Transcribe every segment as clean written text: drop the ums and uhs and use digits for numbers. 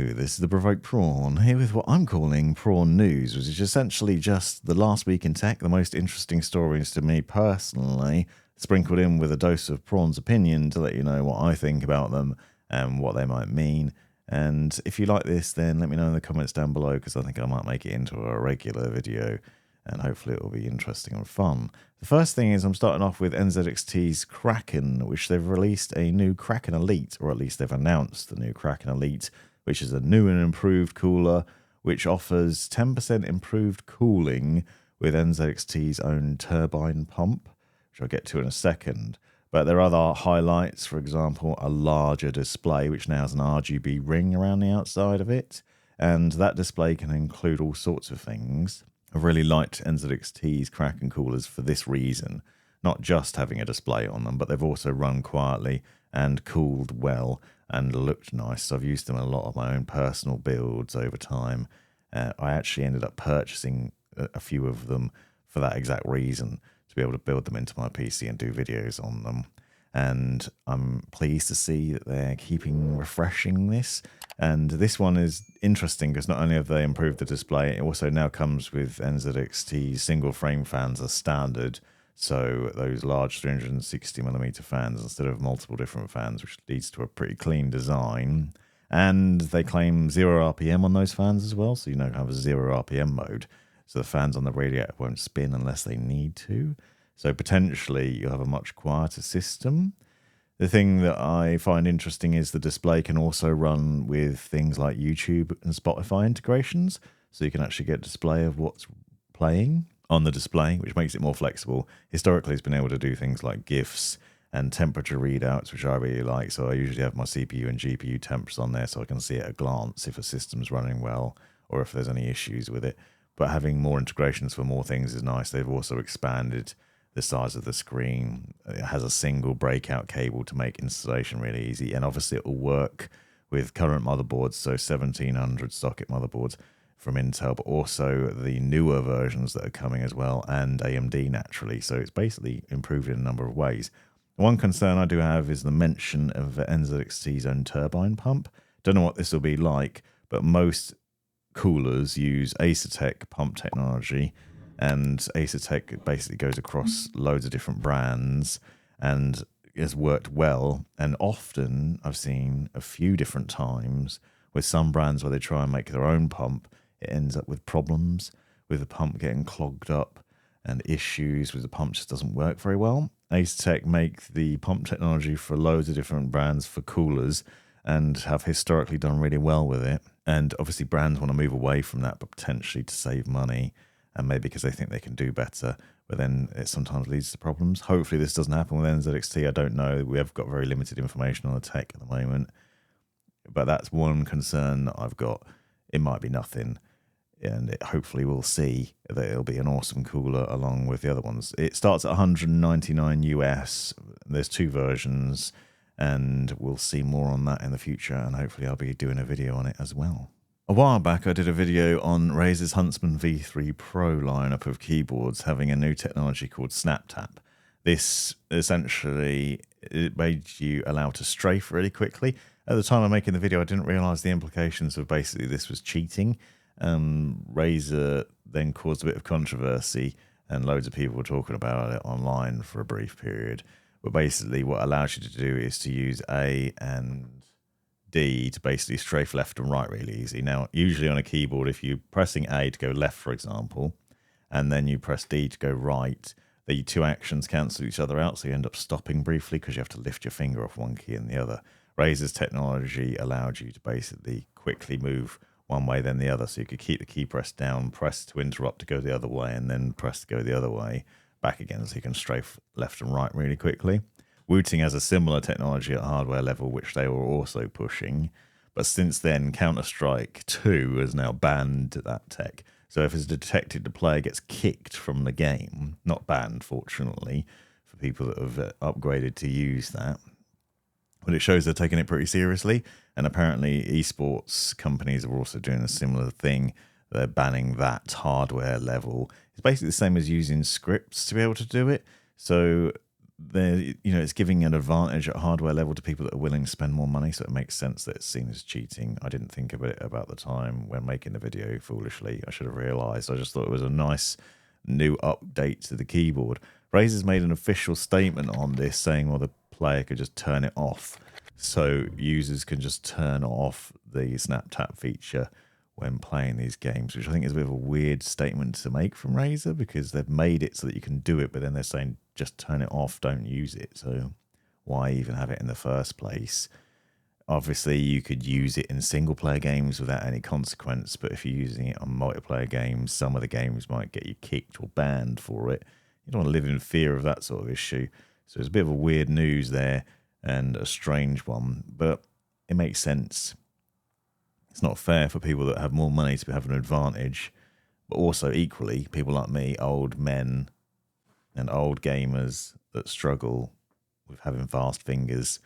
this is the Provoked Prawn, here with what I'm calling Prawn News, which is essentially just the last week in tech, the most interesting stories to me personally, sprinkled in with a dose of Prawn's opinion to let you know what I think about them and what they might mean. And if you like this, then let me know in the comments down below, because I think I might make it into a regular video, and hopefully it will be interesting and fun. The first thing is I'm starting off with NZXT's Kraken, which they've released a new Kraken Elite, or at least they've announced the new Kraken Elite, which is a new and improved cooler, which offers 10% improved cooling with NZXT's own turbine pump, which I'll get to in a second. But there are other highlights, for example, a larger display, which now has an RGB ring around the outside of it, and that display can include all sorts of things. I've really liked NZXT's Kraken coolers for this reason, not just having a display on them, but they've also run quietly and cooled well and looked nice. So I've used them in a lot of my own personal builds over time. I actually ended up purchasing a few of them for that exact reason, to be able to build them into my PC and do videos on them. And I'm pleased to see that they're keeping refreshing this. And this one is interesting because not only have they improved the display, it also now comes with NZXT single frame fans as standard. So those large 360mm fans instead of multiple different fans, which leads to a pretty clean design. And they claim 0 RPM on those fans as well. So you know, have a 0 RPM mode. So the fans on the radiator won't spin unless they need to. So potentially you'll have a much quieter system. The thing that I find interesting is the display can also run with things like YouTube and Spotify integrations. So you can actually get a display of what's playing on the display, which makes it more flexible. Historically, it's been able to do things like GIFs and temperature readouts, which I really like. So I usually have my CPU and GPU temps on there so I can see at a glance if a system's running well or if there's any issues with it. But having more integrations for more things is nice. They've also expanded the size of the screen. It has a single breakout cable to make installation really easy. And obviously it will work with current motherboards, so 1700 socket motherboards from Intel, but also the newer versions that are coming as well, and AMD naturally. So it's basically improved in a number of ways. One concern I do have is the mention of NZXT's own turbine pump. Don't know what this will be like, but most coolers use Acertec pump technology, and Acertec basically goes across loads of different brands and has worked well. And often I've seen a few different times with some brands where they try and make their own pump, it ends up with problems with the pump getting clogged up and issues with the pump just doesn't work very well. Acertec make the pump technology for loads of different brands for coolers and have historically done really well with it. And obviously brands want to move away from that, but potentially to save money, and maybe because they think they can do better, but then it sometimes leads to problems. Hopefully this doesn't happen with NZXT. I don't know. We have got very limited information on the tech at the moment, but that's one concern that I've got. It might be nothing, and hopefully we'll see that it'll be an awesome cooler along with the other ones. It starts at $199 US. There's 2 versions, and we'll see more on that in the future, and hopefully I'll be doing a video on it as well. A while back, I did a video on Razer's Huntsman V3 Pro lineup of keyboards having a new technology called SnapTap. This essentially, it made you allow to strafe really quickly. At the time of making the video, I didn't realize the implications of basically this was cheating. Razer then caused a bit of controversy, and loads of people were talking about it online for a brief period. But basically what allows you to do is to use A and D to basically strafe left and right really easy. Now, usually on a keyboard, if you're pressing A to go left, for example, and then you press D to go right, the 2 actions cancel each other out, so you end up stopping briefly because you have to lift your finger off one key and the other. Razer's technology allowed you to basically quickly move one way then the other, so you could keep the key pressed down, press to interrupt to go the other way, and then press to go the other way back again, so you can strafe left and right really quickly. Wooting has a similar technology at hardware level, which they were also pushing. But since then, Counter-Strike 2 has now banned that tech. So if it's detected the player gets kicked from the game, not banned, fortunately, for people that have upgraded to use that. But it shows they're taking it pretty seriously. And apparently esports companies are also doing a similar thing. They're banning that hardware level. It's basically the same as using scripts to be able to do it. So it's giving an advantage at hardware level to people that are willing to spend more money, so it makes sense that it's seen as cheating. I didn't think of it about the time when making the video, foolishly. I should have realised. I just thought it was a nice new update to the keyboard. Razer's made an official statement on this saying, well, the player could just turn it off. So users can just turn off the snap tap feature when playing these games, which I think is a bit of a weird statement to make from Razer, because they've made it so that you can do it, but then they're saying just turn it off, don't use it. So why even have it in the first place? Obviously, you could use it in single-player games without any consequence, but if you're using it on multiplayer games, some of the games might get you kicked or banned for it. You don't want to live in fear of that sort of issue. So it's a bit of a weird news there and a strange one, but it makes sense. It's not fair for people that have more money to have an advantage, but also equally, people like me, old men and old gamers that struggle with having fast fingers,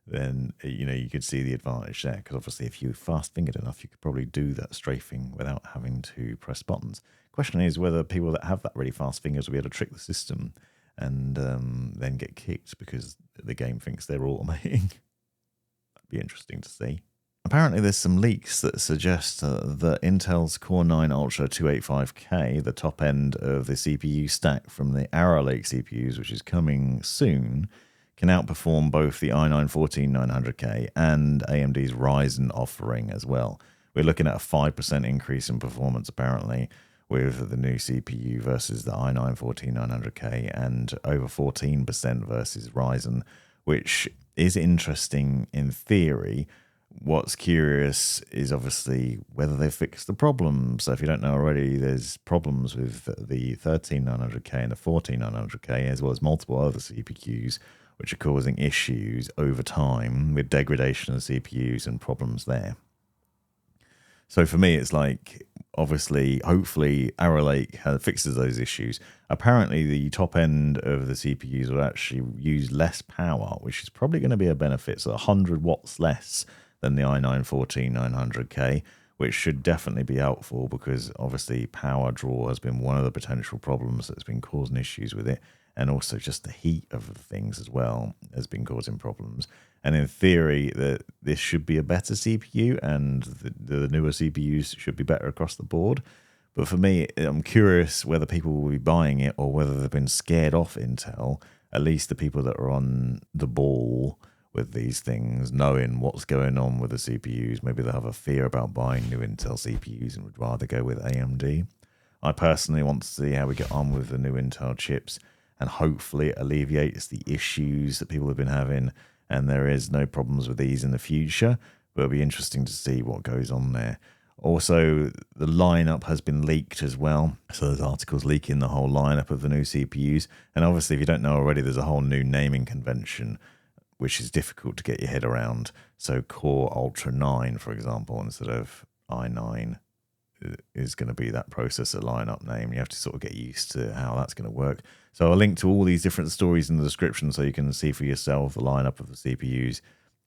then, you could see the advantage there. Because obviously, if you're fast-fingered enough, you could probably do that strafing without having to press buttons. Question is whether people that have that really fast fingers will be able to trick the system and then get kicked because the game thinks they're automating. That'd be interesting to see. Apparently, there's some leaks that suggest that Intel's Core 9 Ultra 285K, the top end of the CPU stack from the Arrow Lake CPUs, which is coming soon, can outperform both the i9-14900K and AMD's Ryzen offering as well. We're looking at a 5% increase in performance, apparently, with the new CPU versus the i9-14900K, and over 14% versus Ryzen, which is interesting in theory. What's curious is obviously whether they fixed the problem. So if you don't know already, there's problems with the 13900K and the 14900K, as well as multiple other CPUs, which are causing issues over time with degradation of CPUs and problems there. So for me, it's like, obviously, hopefully, Arrow Lake fixes those issues. Apparently, the top end of the CPUs will actually use less power, which is probably going to be a benefit. So 100 watts less than the i9-14900K, which should definitely be helpful, because obviously power draw has been one of the potential problems that's been causing issues with it, and also just the heat of the things as well has been causing problems. And in theory, this should be a better CPU, and the newer CPUs should be better across the board. But for me, I'm curious whether people will be buying it or whether they've been scared off Intel, at least the people that are on the ball with these things, knowing what's going on with the CPUs. Maybe they'll have a fear about buying new Intel CPUs and would rather go with AMD. I personally want to see how we get on with the new Intel chips, and hopefully it alleviates the issues that people have been having, and there is no problems with these in the future. But it'll be interesting to see what goes on there. Also, the lineup has been leaked as well. So there's articles leaking the whole lineup of the new CPUs. And obviously, if you don't know already, there's a whole new naming convention, which is difficult to get your head around. So Core Ultra 9, for example, instead of i9, is going to be that processor lineup name. You have to sort of get used to how that's going to work. So I'll link to all these different stories in the description so you can see for yourself the lineup of the CPUs,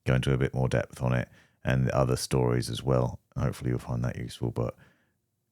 go into a bit more depth on it, and the other stories as well. Hopefully you'll find that useful. But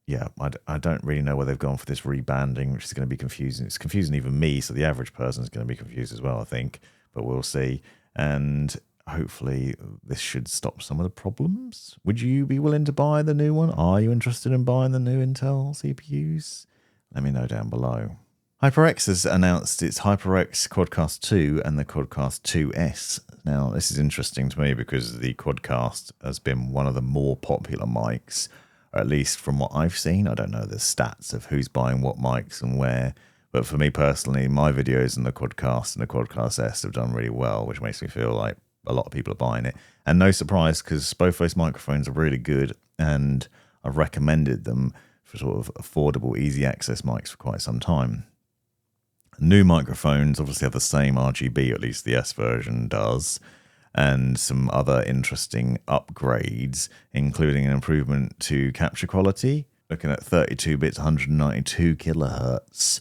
yeah, I don't really know where they've gone for this rebanding, which is going to be confusing. It's confusing even me, so the average person is going to be confused as well, I think. But we'll see. And hopefully this should stop some of the problems. Would you be willing to buy the new one? Are you interested in buying the new Intel CPUs? Let me know down below. HyperX has announced its HyperX QuadCast 2 and the QuadCast 2S. Now, this is interesting to me because the QuadCast has been one of the more popular mics, or at least from what I've seen. I don't know the stats of who's buying what mics and where, but for me personally, my videos in the QuadCast and the QuadCast S have done really well, which makes me feel like a lot of people are buying it. And no surprise, because both those microphones are really good, and I've recommended them for sort of affordable, easy access mics for quite some time. New microphones obviously have the same RGB, at least the S version does, and some other interesting upgrades, including an improvement to capture quality, looking at 32 bits, 192 kilohertz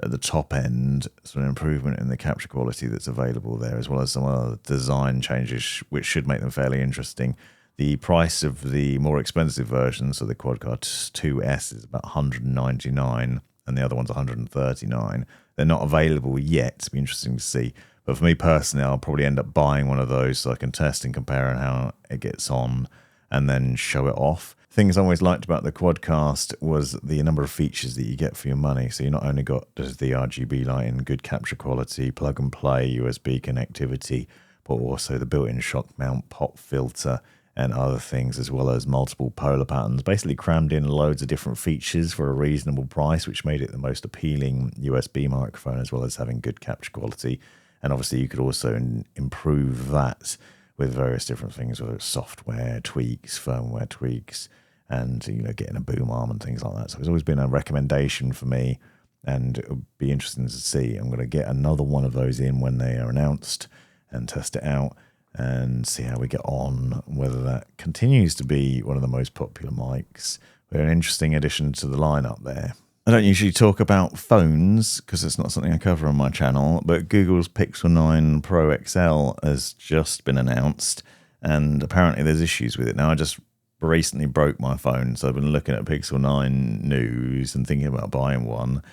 at the top end, so an improvement in the capture quality that's available there, as well as some other design changes which should make them fairly interesting. The price of the more expensive version, so the QuadCast 2S, is about $199, and the other one's $139. they're not available yet. It'll be interesting to see. But for me personally, I'll probably end up buying one of those so I can test and compare and how it gets on and then show it off. Things I always liked about the QuadCast was the number of features that you get for your money. So you not only got just the RGB lighting, good capture quality, plug and play, USB connectivity, but also the built-in shock mount, pop filter, and other things, as well as multiple polar patterns. Basically crammed in loads of different features for a reasonable price, which made it the most appealing USB microphone, as well as having good capture quality. And obviously you could also improve that with various different things, whether it's software tweaks, firmware tweaks, and getting a boom arm and things like that. So it's always been a recommendation for me, and it would be interesting to see. I'm going to get another one of those in when they are announced and test it out and see how we get on, whether that continues to be one of the most popular mics. We're an interesting addition to the lineup there. I don't usually talk about phones because it's not something I cover on my channel, but Google's Pixel 9 Pro XL has just been announced, and apparently there's issues with it. Now, I just recently broke my phone, so I've been looking at Pixel 9 news and thinking about buying one,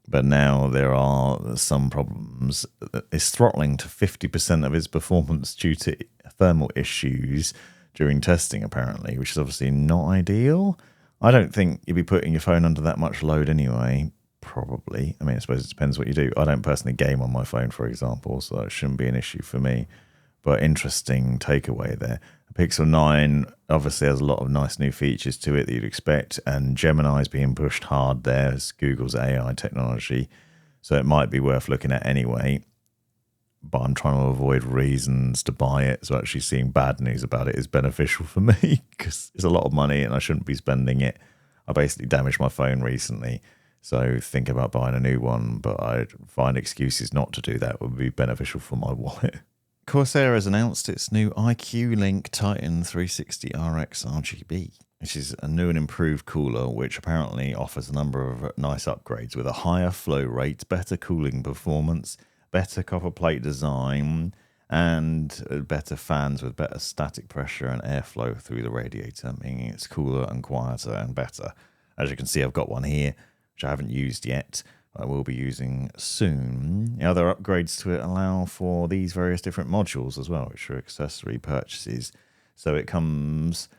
but now there are some problems. It's throttling to 50% of its performance due to thermal issues during testing, apparently, which is obviously not ideal. I don't think you'd be putting your phone under that much load anyway, probably. I mean, I suppose it depends what you do. I don't personally game on my phone, for example, so it shouldn't be an issue for me. But interesting takeaway there. Pixel 9 obviously has a lot of nice new features to it that you'd expect, and Gemini's being pushed hard there as Google's AI technology, so it might be worth looking at anyway. But I'm trying to avoid reasons to buy it, so actually seeing bad news about it is beneficial for me because it's a lot of money and I shouldn't be spending it. I basically damaged my phone recently, so think about buying a new one, but I find excuses not to do that would be beneficial for my wallet. Corsair has announced its new IQ Link Titan 360 RX RGB, which is a new and improved cooler, which apparently offers a number of nice upgrades with a higher flow rate, better cooling performance, better copper plate design, and better fans with better static pressure and airflow through the radiator, meaning it's cooler and quieter and better. As you can see, I've got one here, which I haven't used yet. I will be using soon. The other upgrades to it allow for these various different modules as well, which are accessory purchases. So it comes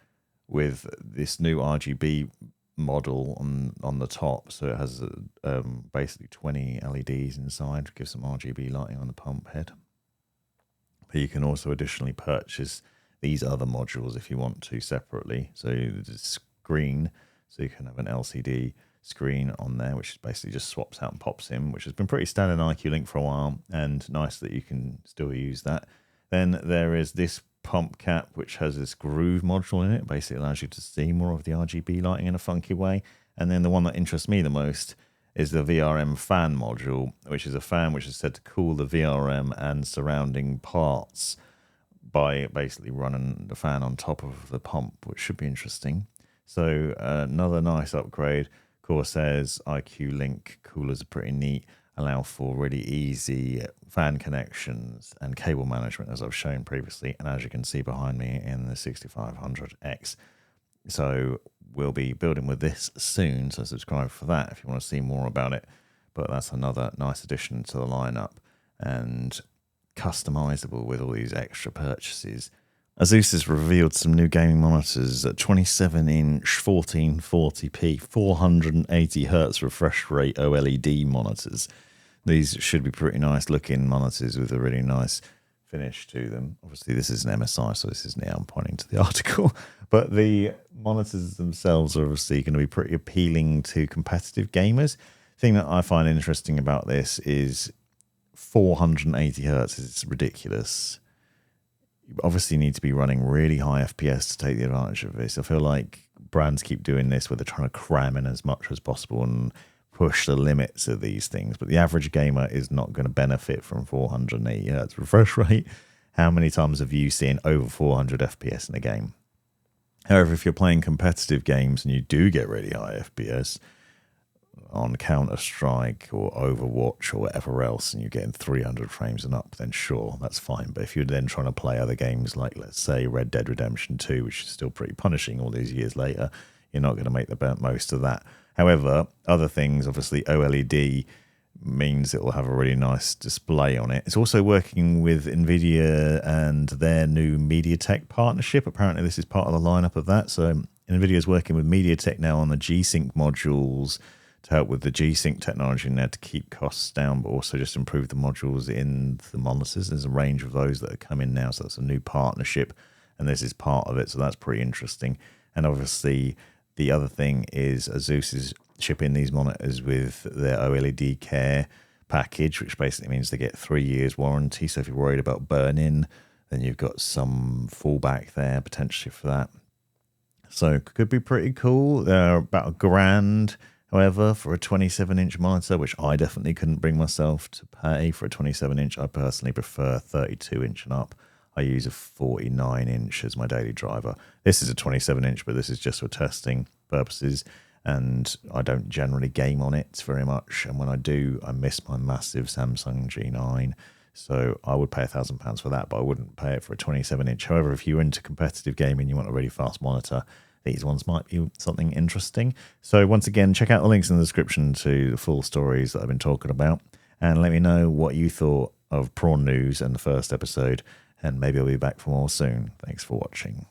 with this new RGB model on the top. So it has basically 20 LEDs inside, to give some RGB lighting on the pump head. But you can also additionally purchase these other modules if you want to separately. So the screen, so you can have an LCD screen on there, which basically just swaps out and pops in, which has been pretty standard in IQ Link for a while, and nice that you can still use that. Then there is this pump cap, which has this groove module in it. Basically allows you to see more of the RGB lighting in a funky way. And then the one that interests me the most is the VRM fan module, which is a fan which is said to cool the VRM and surrounding parts by basically running the fan on top of the pump, which should be interesting. So another nice upgrade. Corsair's IQ Link coolers are pretty neat, allow for really easy fan connections and cable management, as I've shown previously, and as you can see behind me in the 6500X. So we'll be building with this soon, so subscribe for that if you want to see more about it. But that's another nice addition to the lineup and customizable with all these extra purchases. Asus has revealed some new gaming monitors at 27-inch 1440p 480Hz refresh rate OLED monitors. These should be pretty nice looking monitors with a really nice finish to them. Obviously this is an MSI, so this is now I'm pointing to the article, but the monitors themselves are obviously going to be pretty appealing to competitive gamers. The thing that I find interesting about this is 480Hz is ridiculous. You obviously need to be running really high FPS to take the advantage of this. I feel like brands keep doing this where they're trying to cram in as much as possible and push the limits of these things. But the average gamer is not going to benefit from 480 Hz refresh rate. How many times have you seen over 400 FPS in a game? However, if you're playing competitive games and you do get really high FPS on Counter-Strike or Overwatch or whatever else, and you're getting 300 frames and up, then sure, that's fine. But if you're then trying to play other games like, let's say, Red Dead Redemption 2, which is still pretty punishing all these years later, you're not going to make the most of that. However, other things, obviously OLED means it will have a really nice display on it. It's also working with NVIDIA and their new MediaTek partnership. Apparently this is part of the lineup of that. So NVIDIA is working with MediaTek now on the G-Sync modules to help with the G-Sync technology in there to keep costs down, but also just improve the modules in the monitors. There's a range of those that are coming now, so that's a new partnership, and this is part of it, so that's pretty interesting. And obviously the other thing is Asus is shipping these monitors with their OLED Care package, which basically means they get 3 years warranty. So if you're worried about burn-in, then you've got some fallback there potentially for that. So could be pretty cool. They're about $1,000, however, for a 27-inch monitor, which I definitely couldn't bring myself to pay for a 27-inch. I personally prefer 32-inch and up. I use a 49-inch as my daily driver. This is a 27-inch, but this is just for testing purposes. And I don't generally game on it very much. And when I do, I miss my massive Samsung G9. So I would pay £1,000 for that, but I wouldn't pay it for a 27-inch. However, if you're into competitive gaming, you want a really fast monitor, these ones might be something interesting. So once again, check out the links in the description to the full stories that I've been talking about. And let me know what you thought of Prawn News and the first episode. And maybe I'll be back for more soon. Thanks for watching.